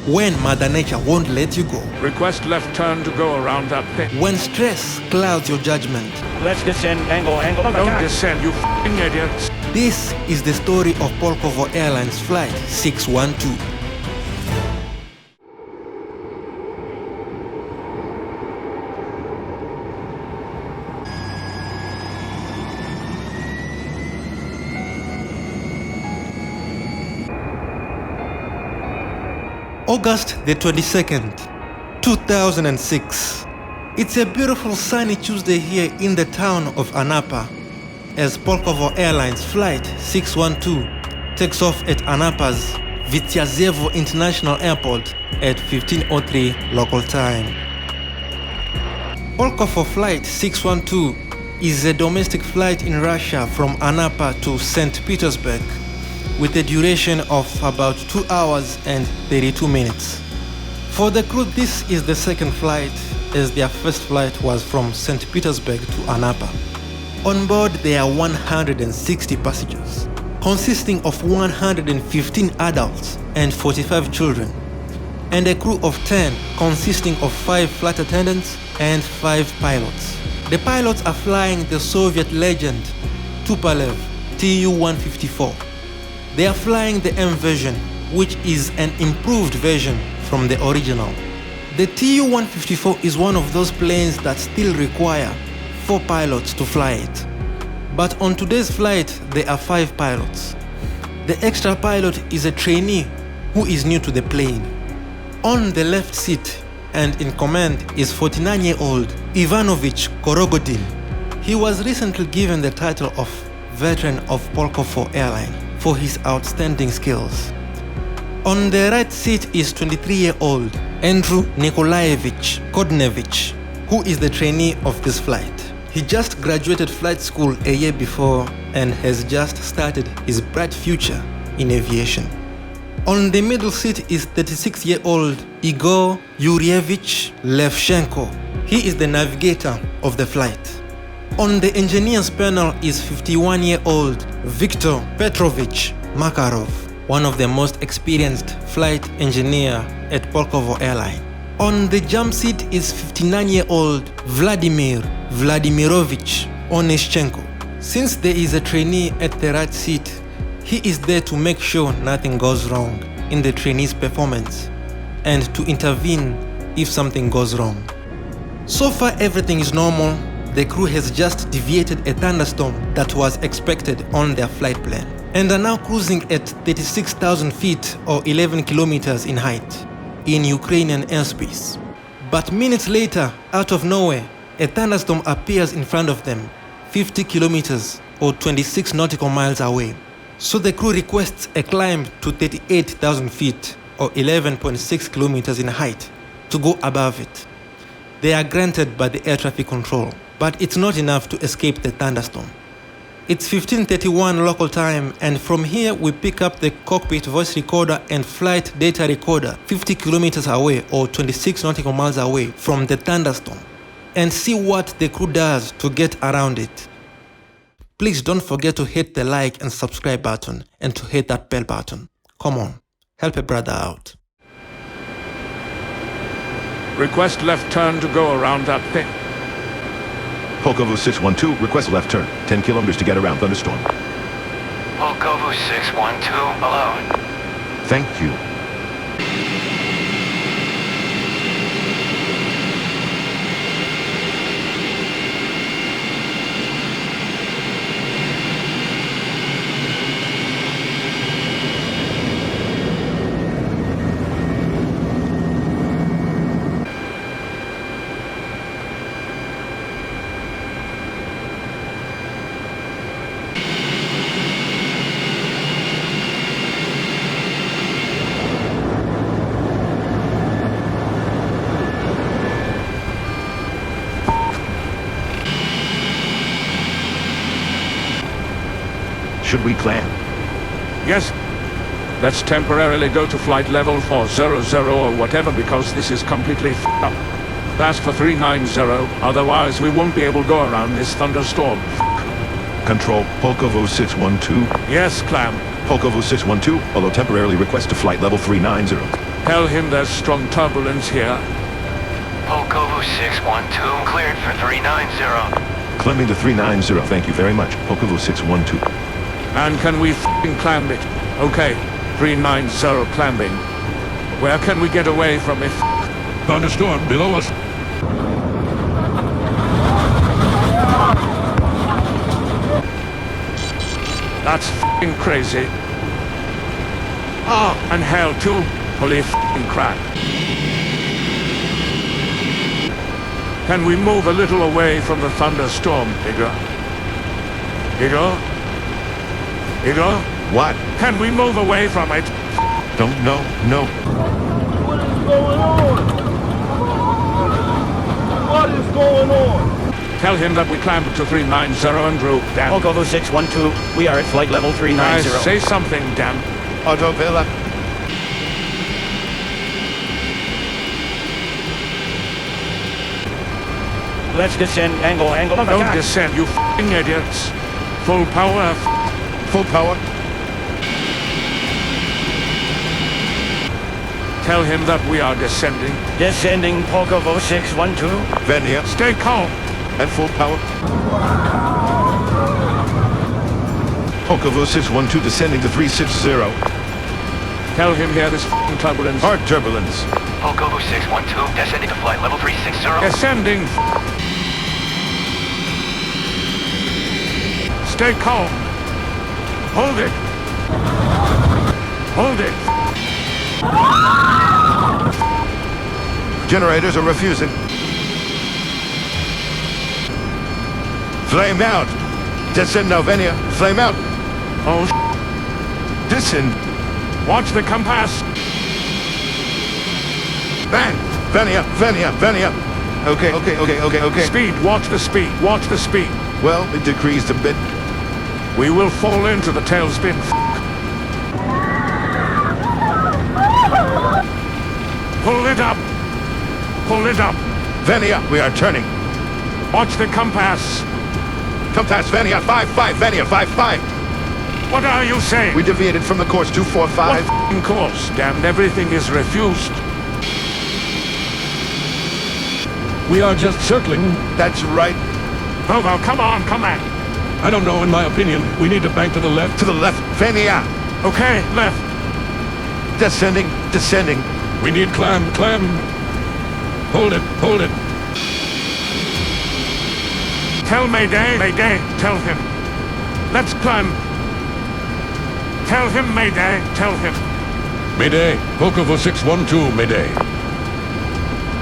when Mother Nature won't let you go. Request left turn to go around that pit. When stress clouds your judgment. Let's descend, angle. Don't descend, you f***ing idiots. This is the story of Pulkovo Airlines Flight 612. August the 22nd, 2006. It's a beautiful sunny Tuesday here in the town of Anapa as Pulkovo Airlines Flight 612 takes off at Anapa's Vityazevo International Airport at 15:03 local time. Pulkovo Flight 612 is a domestic flight in Russia from Anapa to St. Petersburg with a duration of about 2 hours and 32 minutes. For the crew, this is the second flight, as their first flight was from St. Petersburg to Anapa. On board there are 160 passengers, consisting of 115 adults and 45 children, and a crew of 10 consisting of 5 flight attendants and 5 pilots. The pilots are flying the Soviet Legend Tupolev Tu-154. They are flying the M version, which is an improved version from the original. The Tu-154 is one of those planes that still require 4 pilots to fly it. But on today's flight, there are 5 pilots. The extra pilot is a trainee who is new to the plane. On the left seat and in command is 49-year-old Ivanovich Korogodin. He was recently given the title of Veteran of Pulkovo Airlines for his outstanding skills. On the right seat is 23-year-old Andrew Nikolaevich Kodnevich, who is the trainee of this flight. He just graduated flight school a year before and has just started his bright future in aviation. On the middle seat is 36-year-old Igor Yurievich Levchenko. He is the navigator of the flight. On the engineer's panel is 51-year-old Viktor Petrovich Makarov, one of the most experienced flight engineer at Pulkovo Airlines. On the jump seat is 59-year-old Vladimir Vladimirovich Oneshchenko. Since there is a trainee at the right seat, he is there to make sure nothing goes wrong in the trainee's performance and to intervene if something goes wrong. So far everything is normal. The crew has just deviated a thunderstorm that was expected on their flight plan and are now cruising at 36,000 feet or 11 kilometers in height in Ukrainian airspace. But minutes later, out of nowhere, a thunderstorm appears in front of them, 50 kilometers or 26 nautical miles away. So the crew requests a climb to 38,000 feet or 11.6 kilometers in height to go above it. They are granted by the air traffic control, but it's not enough to escape the thunderstorm. It's 15:31 local time, and from here we pick up the cockpit voice recorder and flight data recorder 50 kilometers away or 26 nautical miles away from the thunderstorm and see what the crew does to get around it. Please don't forget to hit the like and subscribe button and to hit that bell button. Come on, help a brother out. Request left turn to go around that pit. Pulkovo 612, request left turn. 10 kilometers to get around thunderstorm. Pulkovo 612, hello. Thank you. Should we climb? Yes. Let's temporarily go to flight level 400 or whatever because this is completely f***ed up. Ask for 390, otherwise we won't be able to go around this thunderstorm. Control, Pulkovo 612. Yes, Clam. Pulkovo 612, although temporarily request to flight level 390. Tell him there's strong turbulence here. Pulkovo 612, cleared for 390. Climbing to 390, thank you very much. Pulkovo 612. And can we f***ing climb it? Okay, 390 climbing. Where can we get away from it? Thunderstorm below us. That's f***ing crazy. Ah, and hell too. Holy f***ing crap. Can we move a little away from the thunderstorm, Igor? Igor? Igor? What? Can we move away from it? Don't know. No. What is going on? What is going on? Tell him that we climbed to 390 and drew. Damn. Pulkovo 612, we are at flight level 390. Say something, damn. Autovilla. Let's descend, angle of Don't attack. descend, you f***ing idiots. Full power. Full power. Tell him that we are descending. Descending Pulkovo 612. Venia. Stay calm. At full power. Pulkovo 612 descending to 360. Tell him here this f***ing turbulence. Hard turbulence. Pulkovo 612, descending to flight level 360. Descending. Stay calm. Hold it. Hold it. Generators are refusing. Flame out. Descend now, Venia. Flame out. Oh, Descend. watch the compass. Bang. Venia. Okay. Speed, watch the speed, watch the speed. Well, it decreased a bit. We will fall into the tailspin. Pull it up. Pull it up. Venia, we are turning. Watch the compass. Compass, Venia, 5-5, Venia, 5-5. What are you saying? We deviated from the course, 245. What f***ing course? Damn, everything is refused. We are just circling. That's right. Pulkovo, come on. I don't know, in my opinion. We need to bank to the left. To the left, Venia. Okay, left. Descending. We need climb. Hold it. Tell Mayday, tell him. Let's climb. Tell him, Mayday, tell him. Mayday. Pulkovo 612, Mayday.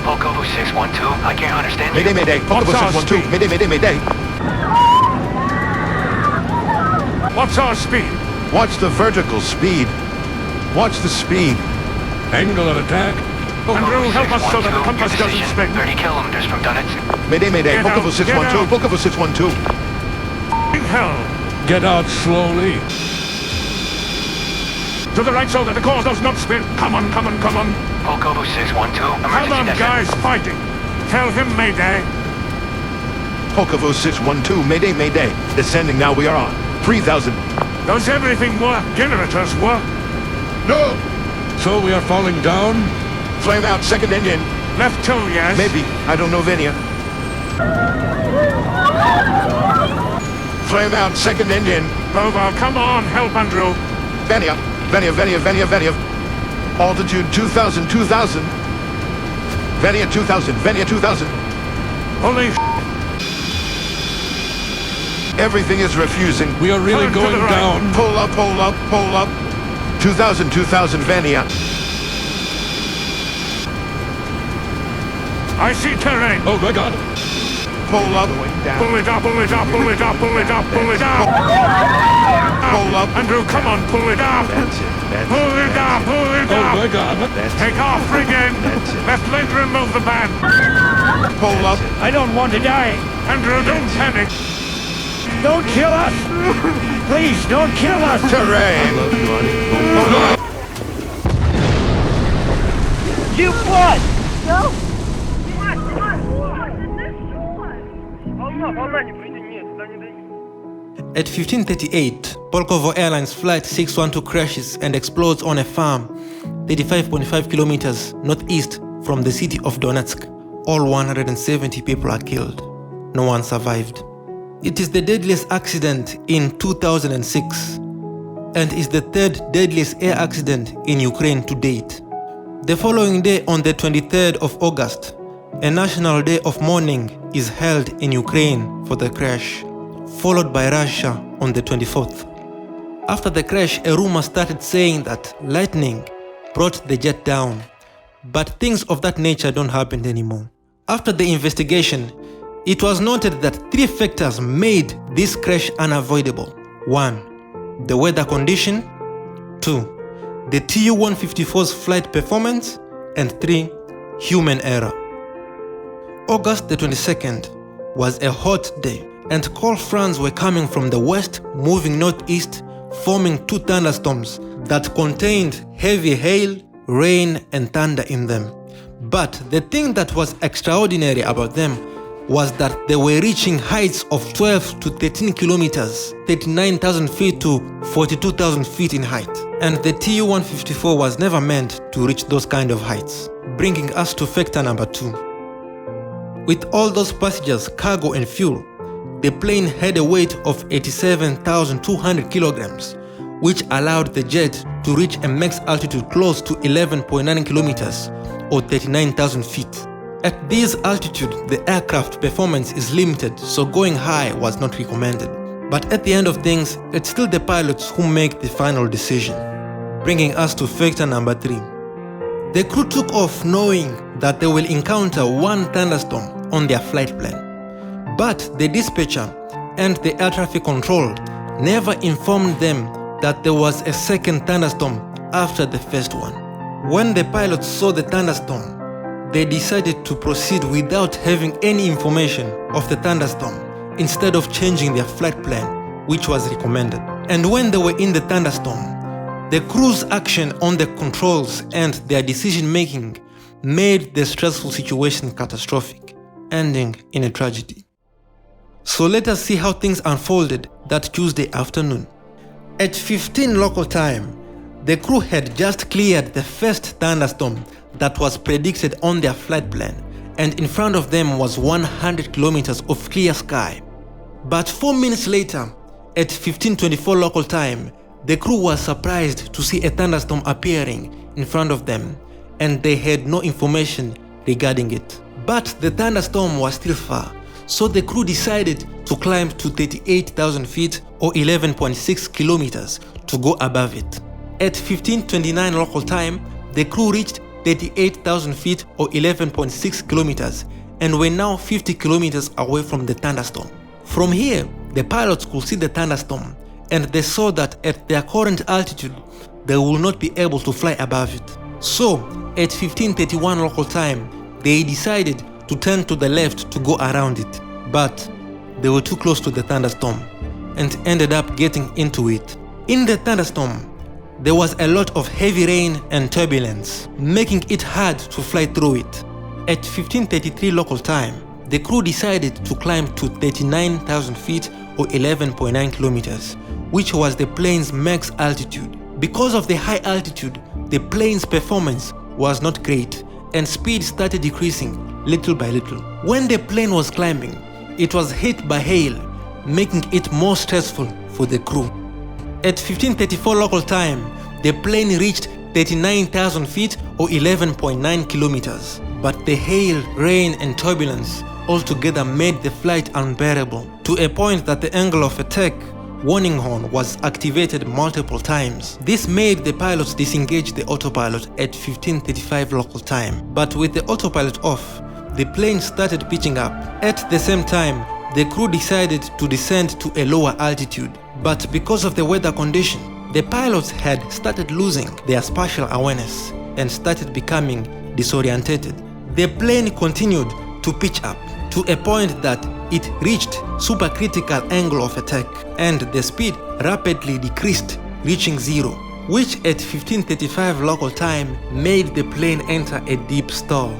Pulkovo 612, I can't understand you. Mayday. Pulkovo What's our 612. Mayday. What's our speed? Watch the vertical speed. Watch the speed. Angle of attack. Andrew, help us so that the compass doesn't Precision, spin. 30 kilometers from Donetsk. Mayday. Get out, Pulkovo 612. get out. Pulkovo 612. In hell. Get out slowly. To the right so that the course does not spin. Come on. Pulkovo 612, Come emergency on, descent. guys, fighting. Tell him, Mayday. Pulkovo 612. Mayday. Descending now, we are on. 3,000. Does everything work? Generators work? No! So we are falling down? Flame out, second engine. Left two, yes? Maybe. I don't know, Venia. Flame out, second engine. Pulkovo, come on, help Andrew. Venia. Altitude 2,000. Venia 2,000. Holy Everything is refusing. We are really Turn to going the right. down. Pull up. 2,000, Venia. I see terrain. Oh my God. Pull up. Pull it up. Pull up. Andrew, come on, pull it up. Pull it up. Oh my God. Take off, again. Left leg, remove the band. Pull up. I don't want to die. Andrew, don't panic. Don't kill us. Please, don't kill us. Terrain. You what? At 15:38, Pulkovo Airlines Flight 612 crashes and explodes on a farm. 35.5 kilometers northeast from the city of Donetsk. All 170 people are killed. No one survived. It is the deadliest accident in 2006 and is the third deadliest air accident in Ukraine to date. The following day, on the 23rd of August, a national day of mourning is held in Ukraine for the crash, followed by Russia on the 24th. After the crash, a rumor started saying that lightning brought the jet down, but things of that nature don't happen anymore. After the investigation, it was noted that 3 factors made this crash unavoidable. 1. The weather condition. 2. The Tu-154's flight performance. And 3. Human error. August the 22nd was a hot day, and cold fronts were coming from the west, moving northeast, forming 2 thunderstorms that contained heavy hail, rain, and thunder in them. But the thing that was extraordinary about them was that they were reaching heights of 12 to 13 kilometers, 39,000 feet to 42,000 feet in height. And the Tu-154 was never meant to reach those kind of heights, bringing us to factor number 2. With all those passengers, cargo, and fuel, the plane had a weight of 87,200 kilograms, which allowed the jet to reach a max altitude close to 11.9 kilometers or 39,000 feet. At this altitude, the aircraft performance is limited, so going high was not recommended. But at the end of things, it's still the pilots who make the final decision, bringing us to factor number 3. The crew took off knowing that they will encounter 1 thunderstorm on their flight plan. But the dispatcher and the air traffic control never informed them that there was a second thunderstorm after the first one. When the pilots saw the thunderstorm, they decided to proceed without having any information of the thunderstorm instead of changing their flight plan, which was recommended. And when they were in the thunderstorm, the crew's action on the controls and their decision-making made the stressful situation catastrophic, ending in a tragedy. So let us see how things unfolded that Tuesday afternoon. At 15 local time, the crew had just cleared the first thunderstorm that was predicted on their flight plan, and in front of them was 100 kilometers of clear sky. But 4 minutes later, at 15:24 local time, the crew was surprised to see a thunderstorm appearing in front of them, and they had no information regarding it. But the thunderstorm was still far, so the crew decided to climb to 38,000 feet or 11.6 kilometers to go above it. At 15:29 local time, the crew reached 38,000 feet or 11.6 kilometers and were now 50 kilometers away from the thunderstorm. From here, the pilots could see the thunderstorm, and they saw that at their current altitude, they will not be able to fly above it. So, at 15:31 local time, they decided to turn to the left to go around it, but they were too close to the thunderstorm and ended up getting into it. In the thunderstorm, there was a lot of heavy rain and turbulence, making it hard to fly through it. At 15:33 local time, the crew decided to climb to 39,000 feet or 11.9 kilometers, which was the plane's max altitude. Because of the high altitude, the plane's performance was not great, and speed started decreasing little by little. When the plane was climbing, it was hit by hail, making it more stressful for the crew. At 15:34 local time, the plane reached 39,000 feet or 11.9 kilometers. But the hail, rain, and turbulence altogether made the flight unbearable, to a point that the angle of attack warning horn was activated multiple times. This made the pilots disengage the autopilot at 15:35 local time. But with the autopilot off, the plane started pitching up. At the same time, the crew decided to descend to a lower altitude. But because of the weather condition, the pilots had started losing their spatial awareness and started becoming disorientated. The plane continued to pitch up to a point that it reached supercritical angle of attack, and the speed rapidly decreased, reaching zero, which at 15:35 local time made the plane enter a deep stall.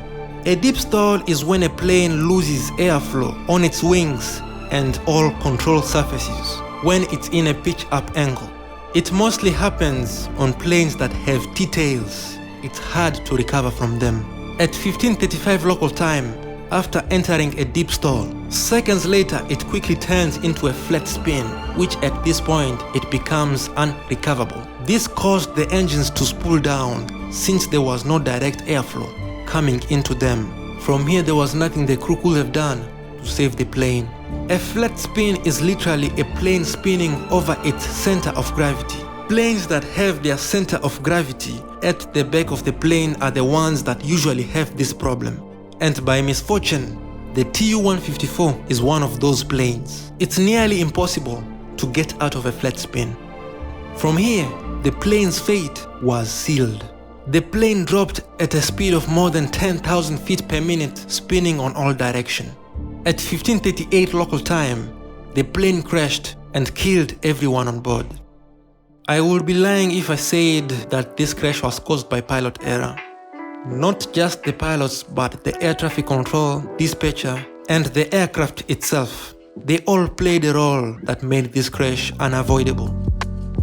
A deep stall is when a plane loses airflow on its wings and all control surfaces when it's in a pitch up angle. It mostly happens on planes that have T-tails it's hard to recover from them. At 15:35 local time, after entering a deep stall, seconds later it quickly turns into a flat spin, which at this point it becomes unrecoverable. This caused the engines to spool down since there was no direct airflow coming into them. From here there was nothing the crew could have done to save the plane. A flat spin is literally a plane spinning over its center of gravity. Planes that have their center of gravity at the back of the plane are the ones that usually have this problem. And by misfortune, the Tu-154 is one of those planes. It's nearly impossible to get out of a flat spin. From here, the plane's fate was sealed. The plane dropped at a speed of more than 10,000 feet per minute, spinning on all directions. At 15:38 local time, the plane crashed and killed everyone on board. I would be lying if I said that this crash was caused by pilot error. Not just the pilots, but the air traffic control, dispatcher, and the aircraft itself. They all played a role that made this crash unavoidable.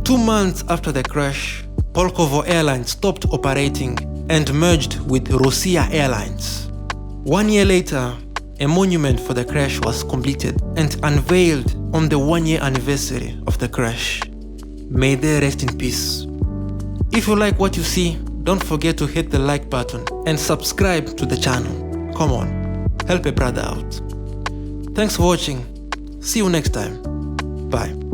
2 months after the crash, Pulkovo Airlines stopped operating and merged with Russia Airlines. 1 year later, a monument for the crash was completed and unveiled on the 1-year anniversary of the crash. May they rest in peace. If you like what you see, don't forget to hit the like button and subscribe to the channel. Come on, help a brother out. Thanks for watching. See you next time. Bye.